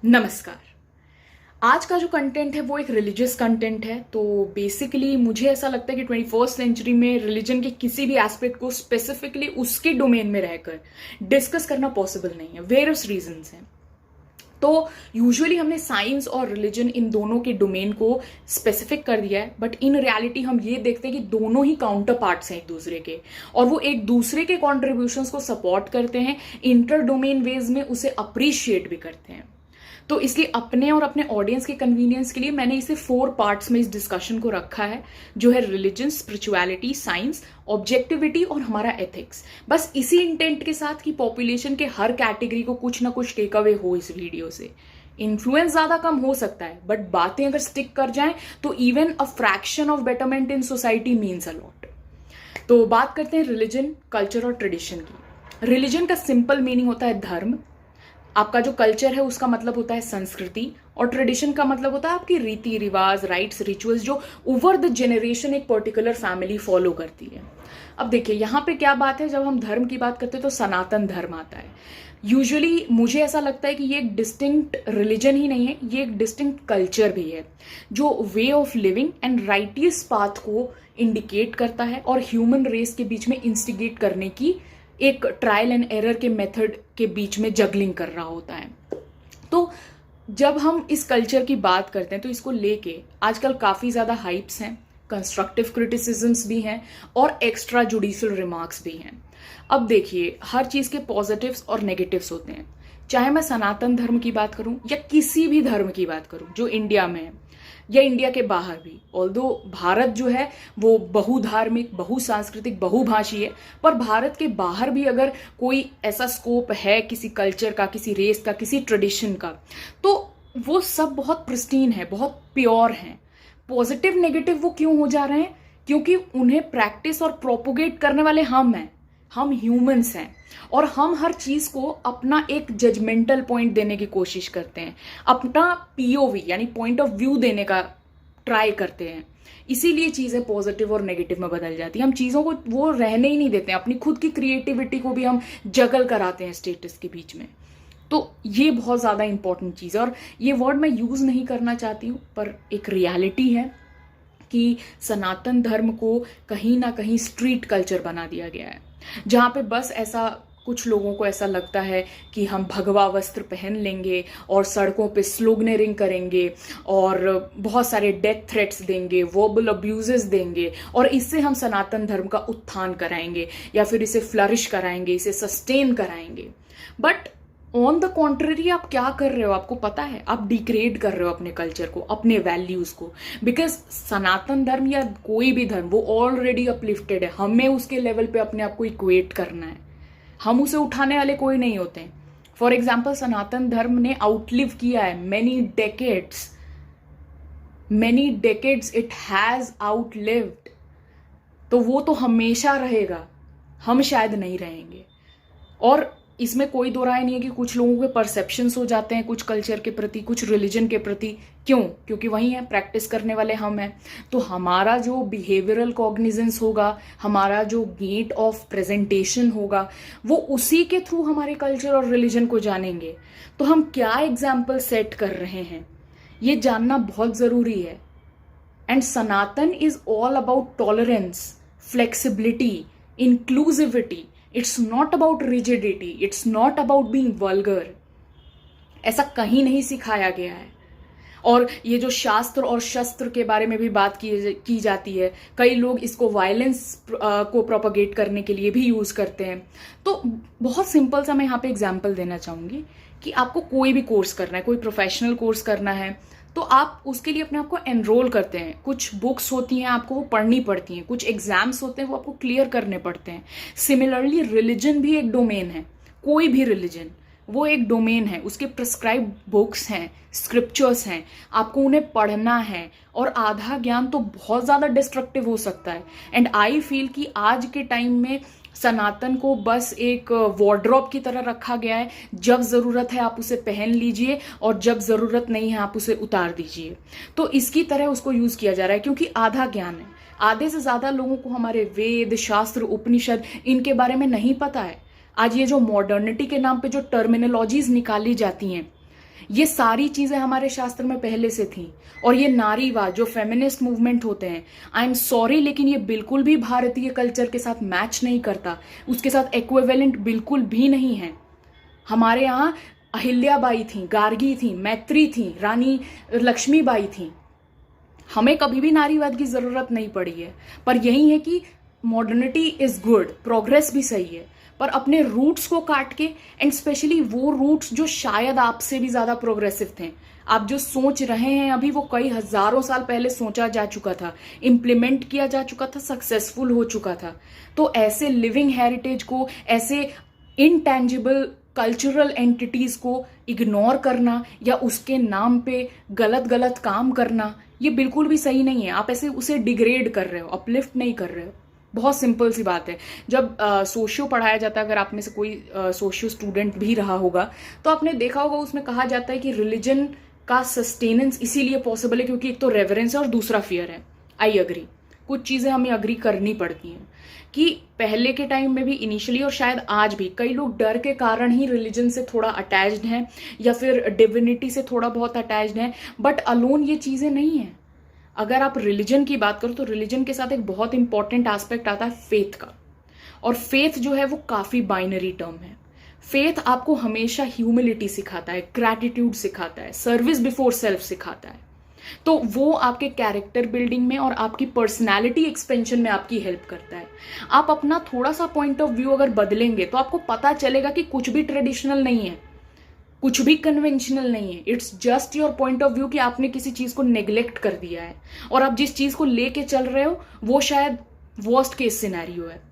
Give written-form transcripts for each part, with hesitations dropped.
नमस्कार। आज का जो कंटेंट है वो एक रिलीजियस कंटेंट है। तो बेसिकली मुझे ऐसा लगता है कि 21st सेंचुरी में रिलीजन के किसी भी एस्पेक्ट को स्पेसिफिकली उसके डोमेन में रहकर डिस्कस करना पॉसिबल नहीं है। वेरियस रीजंस हैं। तो यूजुअली हमने साइंस और रिलीजन इन दोनों के डोमेन को स्पेसिफिक कर दिया है, बट इन रियलिटी हम ये देखते हैं कि दोनों ही काउंटर पार्ट्स हैं एक दूसरे के, और वो एक दूसरे के कॉन्ट्रीब्यूशंस को सपोर्ट करते हैं, इंटर डोमेन वेज में उसे अप्रिशिएट भी करते हैं। तो इसलिए अपने और अपने ऑडियंस के कन्वीनियंस के लिए मैंने इसे 4 पार्ट्स में इस डिस्कशन को रखा है, जो है रिलीजन, स्पिरिचुअलिटी, साइंस, ऑब्जेक्टिविटी और हमारा एथिक्स। बस इसी इंटेंट के साथ कि पॉपुलेशन के हर कैटेगरी को कुछ ना कुछ टेक अवे हो इस वीडियो से। इन्फ्लुएंस ज्यादा कम हो सकता है, बट बातें अगर स्टिक कर जाएं तो even a fraction of betterment in society means a lot. तो बात करते हैं रिलीजन, कल्चर और ट्रेडिशन की। रिलीजन का सिंपल मीनिंग होता है धर्म, आपका जो कल्चर है उसका मतलब होता है संस्कृति, और ट्रेडिशन का मतलब होता है आपकी रीति रिवाज, राइट्स, रिचुअल्स जो ओवर द जेनरेशन एक पर्टिकुलर फैमिली फॉलो करती है। अब देखिए यहाँ पे क्या बात है, जब हम धर्म की बात करते हैं तो सनातन धर्म आता है। यूजुअली मुझे ऐसा लगता है कि ये एक डिस्टिंक्ट रिलीजन ही नहीं है, ये एक डिस्टिंक्ट कल्चर भी है जो way of living and righteous path को इंडिकेट करता है और ह्यूमन रेस के बीच में इंस्टिगेट करने की एक ट्रायल एंड एरर के मेथड के बीच में जगलिंग कर रहा होता है। तो जब हम इस कल्चर की बात करते हैं तो इसको लेके आजकल काफी ज्यादा हाइप्स हैं, कंस्ट्रक्टिव क्रिटिसिज्म्स भी हैं और एक्स्ट्रा जुडिशियल रिमार्क्स भी हैं। अब देखिए, हर चीज के पॉजिटिव्स और नेगेटिव्स होते हैं। चाहे मैं सनातन धर्म की बात करूं या किसी भी धर्म की बात करूं जो इंडिया में है या इंडिया के बाहर भी, ऑल्दो भारत जो है वो बहुधार्मिक, बहुसांस्कृतिक, बहुभाषी है, पर भारत के बाहर भी अगर कोई ऐसा स्कोप है किसी कल्चर का, किसी रेस का, किसी ट्रेडिशन का, तो वो सब बहुत प्रिस्टीन है, बहुत प्योर है। पॉजिटिव नेगेटिव वो क्यों हो जा रहे हैं? क्योंकि उन्हें प्रैक्टिस और प्रोपोगेट करने वाले हम हैं, हम ह्यूमंस हैं, और हम हर चीज को अपना एक जजमेंटल पॉइंट देने की कोशिश करते हैं, अपना पीओवी यानी पॉइंट ऑफ व्यू देने का ट्राई करते हैं। इसीलिए चीजें पॉजिटिव और नेगेटिव में बदल जाती हैं। हम चीजों को वो रहने ही नहीं देते हैं, अपनी खुद की क्रिएटिविटी को भी हम जगल कराते हैं स्टेटस के बीच में। तो ये बहुत ज्यादा इंपॉर्टेंट चीज है, और ये वर्ड मैं यूज नहीं करना चाहती हूँ, पर एक रियलिटी है कि सनातन धर्म को कहीं ना कहीं स्ट्रीट कल्चर बना दिया गया है, जहां पे बस ऐसा कुछ लोगों को ऐसा लगता है कि हम भगवा वस्त्र पहन लेंगे और सड़कों पे स्लोगनेरिंग करेंगे और बहुत सारे डेथ थ्रेट्स देंगे, वर्बल अब्यूजेस देंगे, और इससे हम सनातन धर्म का उत्थान कराएंगे या फिर इसे फ्लरिश कराएंगे, इसे सस्टेन कराएंगे। बट ऑन द कॉन्ट्ररी आप क्या कर रहे हो? आपको पता है, आप डिग्रेड कर रहे हो अपने कल्चर को, अपने वैल्यूज को। बिकॉज सनातन धर्म या कोई भी धर्म वो ऑलरेडी अपलिफ्टेड है, हमें उसके लेवल पे अपने आप को इक्वेट करना है, हम उसे उठाने वाले कोई नहीं होते हैं। फॉर एग्जाम्पल, सनातन धर्म ने आउटलिव किया है many decades it has outlived. तो वो तो हमेशा रहेगा, हम शायद नहीं रहेंगे। और इसमें कोई दो राय नहीं है कि कुछ लोगों के परसेप्शंस हो जाते हैं कुछ कल्चर के प्रति, कुछ रिलीजन के प्रति। क्यों? क्योंकि वही है, प्रैक्टिस करने वाले हम हैं। तो हमारा जो बिहेवियरल कॉग्निजेंस होगा, हमारा जो गेट ऑफ प्रेजेंटेशन होगा, वो उसी के थ्रू हमारे कल्चर और रिलीजन को जानेंगे। तो हम क्या एग्जाम्पल सेट कर रहे हैं, ये जानना बहुत जरूरी है। And Sanatan is all about tolerance, flexibility, inclusivity. It's not about rigidity, it's not about being vulgar. ऐसा कहीं नहीं सिखाया गया है। और ये जो शास्त्र और शस्त्र के बारे में भी बात की जाती है, कई लोग इसको वायलेंस को प्रोपगेट करने के लिए भी यूज करते हैं। तो बहुत सिंपल सा मैं यहाँ पे एग्जाम्पल देना चाहूंगी कि आपको कोई भी कोर्स करना है, कोई प्रोफेशनल कोर्स करना है, तो आप उसके लिए अपने आप को एनरोल करते हैं। कुछ बुक्स होती हैं, आपको वो पढ़नी पड़ती हैं, कुछ एग्जाम्स होते हैं, वो आपको क्लियर करने पड़ते हैं। सिमिलरली रिलीजन भी एक डोमेन है, कोई भी रिलीजन वो एक डोमेन है, उसके प्रिस्क्राइब बुक्स हैं, स्क्रिप्चर्स हैं, आपको उन्हें पढ़ना है। और आधा ज्ञान तो बहुत ज्यादा डिस्ट्रक्टिव हो सकता है। एंड आई फील कि आज के टाइम में सनातन को बस एक वार्डरोब की तरह रखा गया है, जब जरूरत है आप उसे पहन लीजिए और जब जरूरत नहीं है आप उसे उतार दीजिए। तो इसकी तरह उसको यूज किया जा रहा है, क्योंकि आधा ज्ञान है। आधे से ज्यादा लोगों को हमारे वेद, शास्त्र, उपनिषद इनके बारे में नहीं पता है। आज ये जो मॉडर्निटी के नाम पे जो टर्मिनोलॉजीज निकाली जाती हैं, ये सारी चीजें हमारे शास्त्र में पहले से थी। और ये नारीवाद जो फेमिनिस्ट मूवमेंट होते हैं, आई एम सॉरी, लेकिन ये बिल्कुल भी भारतीय कल्चर के साथ मैच नहीं करता, उसके साथ इक्विवेलेंट बिल्कुल भी नहीं है। हमारे यहाँ अहिल्याबाई थी, गार्गी थी, मैत्री थी, रानी लक्ष्मीबाई थी। हमें कभी भी नारीवाद की जरूरत नहीं पड़ी है। पर यही है कि मॉडर्निटी इज गुड, प्रोग्रेस भी सही है, पर अपने रूट्स को काट के, एंड स्पेशली वो रूट्स जो शायद आपसे भी ज्यादा प्रोग्रेसिव थे। आप जो सोच रहे हैं अभी, वो कई हजारों साल पहले सोचा जा चुका था, इम्प्लीमेंट किया जा चुका था, सक्सेसफुल हो चुका था। तो ऐसे लिविंग हेरिटेज को, ऐसे इनटैंजिबल कल्चरल एंटिटीज को इग्नोर करना या उसके नाम पे गलत गलत काम करना, ये बिल्कुल भी सही नहीं है। आप ऐसे उसे डिग्रेड कर रहे हो, अपलिफ्ट नहीं कर रहे हो। बहुत सिंपल सी बात है। जब सोशियो पढ़ाया जाता है, अगर आप में से कोई सोशियो स्टूडेंट भी रहा होगा तो आपने देखा होगा, उसमें कहा जाता है कि रिलीजन का सस्टेनेंस इसीलिए पॉसिबल है क्योंकि एक तो रेवरेंस है और दूसरा फियर है। आई अग्री, कुछ चीजें हमें अग्री करनी पड़ती हैं कि पहले के टाइम में भी इनिशियली और शायद आज भी कई लोग डर के कारण ही रिलीजन से थोड़ा अटैच्ड हैं या फिर डिविनिटी से थोड़ा बहुत अटैच्ड हैं, बट अलोन ये चीजें नहीं है। अगर आप रिलीजन की बात करो तो रिलीजन के साथ एक बहुत इंपॉर्टेंट एस्पेक्ट आता है फेथ का, और फेथ जो है वो काफी बाइनरी टर्म है। फेथ आपको हमेशा ह्यूमिलिटी सिखाता है, ग्रैटिट्यूड सिखाता है, सर्विस बिफोर सेल्फ सिखाता है। तो वो आपके कैरेक्टर बिल्डिंग में और आपकी पर्सनैलिटी एक्सपेंशन में आपकी हेल्प करता है। आप अपना थोड़ा सा पॉइंट ऑफ व्यू अगर बदलेंगे तो आपको पता चलेगा कि कुछ भी ट्रेडिशनल नहीं है, कुछ भी कन्वेंशनल नहीं है। It's just your point of view कि आपने किसी चीज को नेग्लेक्ट कर दिया है और आप जिस चीज को लेके चल रहे हो वो शायद वर्स्ट केस सिनेरियो है।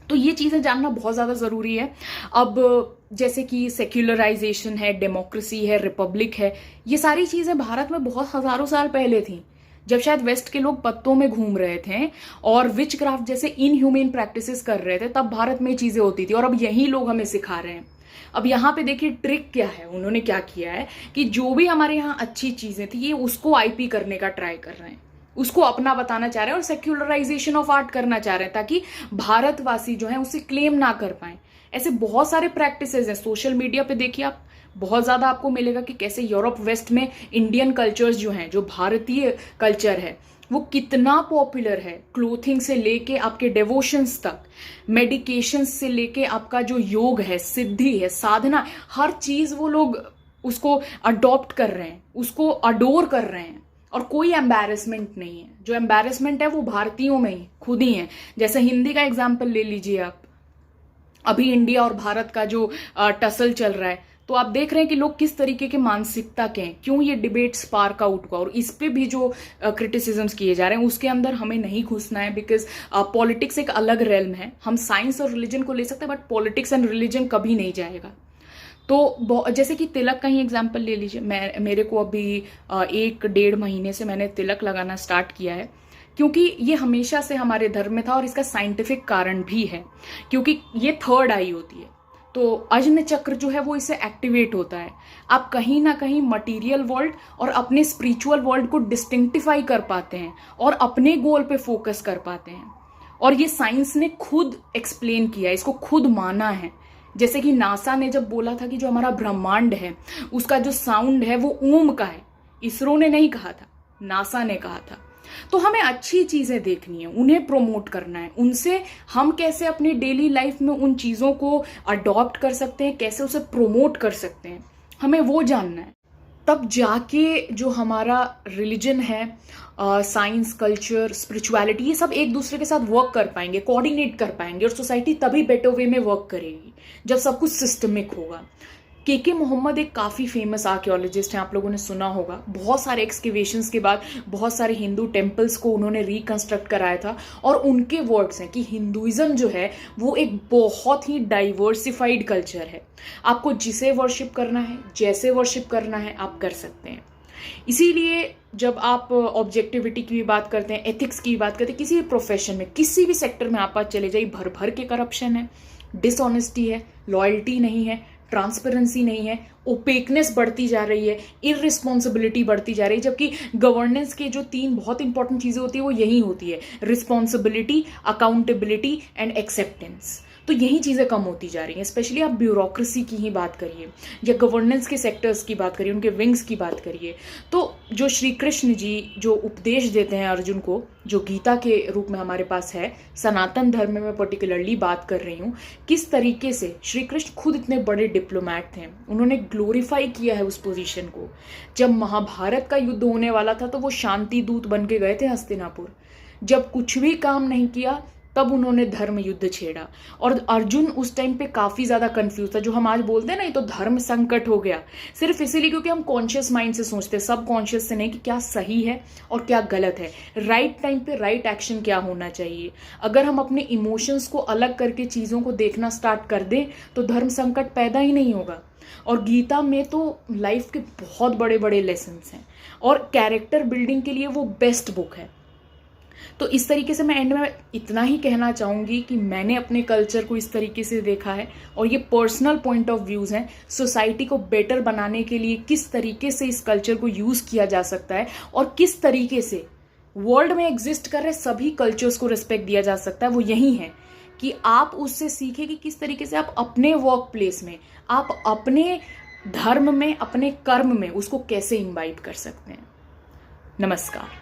तो ये चीजें जानना बहुत ज्यादा जरूरी है। अब जैसे कि सेक्युलराइजेशन है, डेमोक्रेसी है, रिपब्लिक है, ये सारी चीजें भारत में बहुत हजारों साल पहले थी, जब शायद वेस्ट के लोग पत्तों में घूम रहे थे और विच क्राफ्ट जैसे इनह्यूमेन प्रैक्टिसेस कर रहे थे, तब भारत में चीजें होती थी और अब यही लोग हमें सिखा रहे हैं। अब यहाँ पे देखिए ट्रिक क्या है, उन्होंने क्या किया है कि जो भी हमारे यहाँ अच्छी चीजें थी ये उसको आईपी करने का ट्राई कर रहे हैं, उसको अपना बताना चाह रहे हैं और सेक्युलराइजेशन ऑफ आर्ट करना चाह रहे हैं ताकि भारतवासी जो है उसे क्लेम ना कर पाए। ऐसे बहुत सारे प्रैक्टिसेस हैं, सोशल मीडिया पे देखिए आप, बहुत ज्यादा आपको मिलेगा कि कैसे यूरोप वेस्ट में इंडियन कल्चर्स जो हैं, जो भारतीय कल्चर है वो कितना पॉपुलर है। क्लोथिंग से लेके आपके डिवोशंस तक, मेडिकेशन से लेके आपका जो योग है, सिद्धि है, साधना, हर चीज वो लोग उसको अडॉप्ट कर रहे हैं, उसको अडोर कर रहे हैं और कोई एम्बैरेसमेंट नहीं है। जो एम्बैरेसमेंट है वो भारतीयों में ही खुद ही है। जैसे हिंदी का एग्जाम्पल ले लीजिए आप, अभी इंडिया और भारत का जो टसल चल रहा है, तो आप देख रहे हैं कि लोग किस तरीके के मानसिकता के हैं, क्यों ये डिबेट स्पार्क आउट हुआ, और इस पे भी जो क्रिटिसिज्म्स किए जा रहे हैं उसके अंदर हमें नहीं घुसना है, बिकॉज पॉलिटिक्स एक अलग रेल्म है। हम साइंस और रिलीजन को ले सकते हैं बट पॉलिटिक्स एंड रिलीजन कभी नहीं जाएगा। तो जैसे कि तिलक का ही एग्जाम्पल ले लीजिए, मेरे को अभी 1-1.5 महीने से मैंने तिलक लगाना स्टार्ट किया है, क्योंकि ये हमेशा से हमारे धर्म में था और इसका साइंटिफिक कारण भी है, क्योंकि ये थर्ड आई होती है तो अजन चक्र जो है वो इससे एक्टिवेट होता है। आप कहीं ना कहीं मटेरियल वर्ल्ड और अपने स्पिरिचुअल वर्ल्ड को डिस्टिंक्टिफाई कर पाते हैं और अपने गोल पे फोकस कर पाते हैं। और ये साइंस ने खुद एक्सप्लेन किया, इसको खुद माना है। जैसे कि नासा ने जब बोला था कि जो हमारा ब्रह्मांड है उसका जो साउंड है वो ओम का है, इसरो ने नहीं कहा था, नासा ने कहा था। तो हमें अच्छी चीजें देखनी है, उन्हें प्रमोट करना है, उनसे हम कैसे अपनी डेली लाइफ में उन चीजों को अडॉप्ट कर सकते हैं, कैसे उसे प्रमोट कर सकते हैं, हमें वो जानना है। तब जाके जो हमारा रिलीजन है, साइंस, कल्चर, स्पिरिचुअलिटी, ये सब एक दूसरे के साथ वर्क कर पाएंगे, कोऑर्डिनेट कर पाएंगे, और सोसाइटी तभी बेटर वे में वर्क करेगी जब सब कुछ सिस्टमिक होगा। के मोहम्मद एक काफ़ी फेमस आर्कियोलॉजिस्ट हैं, आप लोगों ने सुना होगा। बहुत सारे एक्सकेवेशंस के बाद बहुत सारे हिंदू टेम्पल्स को उन्होंने रिकंस्ट्रक्ट कराया था, और उनके वर्ड्स हैं कि हिंदुइज्म जो है वो एक बहुत ही डाइवर्सिफाइड कल्चर है। आपको जिसे वर्शिप करना है, जैसे वर्शिप करना है, आप कर सकते हैं। इसीलिए जब आप ऑब्जेक्टिविटी की भी बात करते हैं, एथिक्स की बात करते हैं, किसी भी प्रोफेशन में, किसी भी सेक्टर में आप चले जाइए, भर भर के करप्शन है, डिसऑनेस्टी है, लॉयल्टी नहीं है, ट्रांसपेरेंसी नहीं है, ओपेकनेस बढ़ती जा रही है, इररिस्पॉन्सिबिलिटी बढ़ती जा रही है। जबकि गवर्नेंस के जो 3 बहुत इंपॉर्टेंट चीजें होती है वो यही होती है, रिस्पॉन्सिबिलिटी, अकाउंटेबिलिटी एंड एक्सेप्टेंस। तो यही चीज़ें कम होती जा रही हैं। स्पेशली आप ब्यूरोक्रेसी की ही बात करिए या गवर्नेंस के सेक्टर्स की बात करिए, उनके विंग्स की बात करिए, तो जो श्री कृष्ण जी जो उपदेश देते हैं अर्जुन को, जो गीता के रूप में हमारे पास है, सनातन धर्म में मैं पर्टिकुलरली बात कर रही हूँ, किस तरीके से श्री कृष्ण खुद इतने बड़े डिप्लोमैट थे, उन्होंने ग्लोरीफाई किया है उस पोजीशन को। जब महाभारत का युद्ध होने वाला था तो वो शांति दूत बन के गए थे हस्तिनापुर। जब कुछ भी काम नहीं किया तब उन्होंने धर्म युद्ध छेड़ा, और अर्जुन उस टाइम पे काफी ज्यादा कंफ्यूज था। जो हम आज बोलते हैं ना, ये तो धर्म संकट हो गया, सिर्फ इसीलिए क्योंकि हम कॉन्शियस माइंड से सोचते हैं, सब कॉन्शियस से नहीं कि क्या सही है और क्या गलत है, राइट टाइम पे राइट एक्शन क्या होना चाहिए। अगर हम अपने इमोशंस को अलग करके चीजों को देखना स्टार्ट कर दें तो धर्म संकट पैदा ही नहीं होगा। और गीता में तो लाइफ के बहुत बड़े बड़े लेसन्स हैं, और कैरेक्टर बिल्डिंग के लिए वो बेस्ट बुक है। तो इस तरीके से मैं एंड में इतना ही कहना चाहूंगी कि मैंने अपने कल्चर को इस तरीके से देखा है, और ये पर्सनल पॉइंट ऑफ व्यूज हैं। सोसाइटी को बेटर बनाने के लिए किस तरीके से इस कल्चर को यूज किया जा सकता है, और किस तरीके से वर्ल्ड में एग्जिस्ट कर रहे सभी कल्चर्स को रिस्पेक्ट दिया जा सकता है, वो यही है कि आप उससे सीखें कि किस तरीके से आप अपने वर्क प्लेस में, आप अपने धर्म में, अपने कर्म में उसको कैसे इन्वाइट कर सकते हैं। नमस्कार।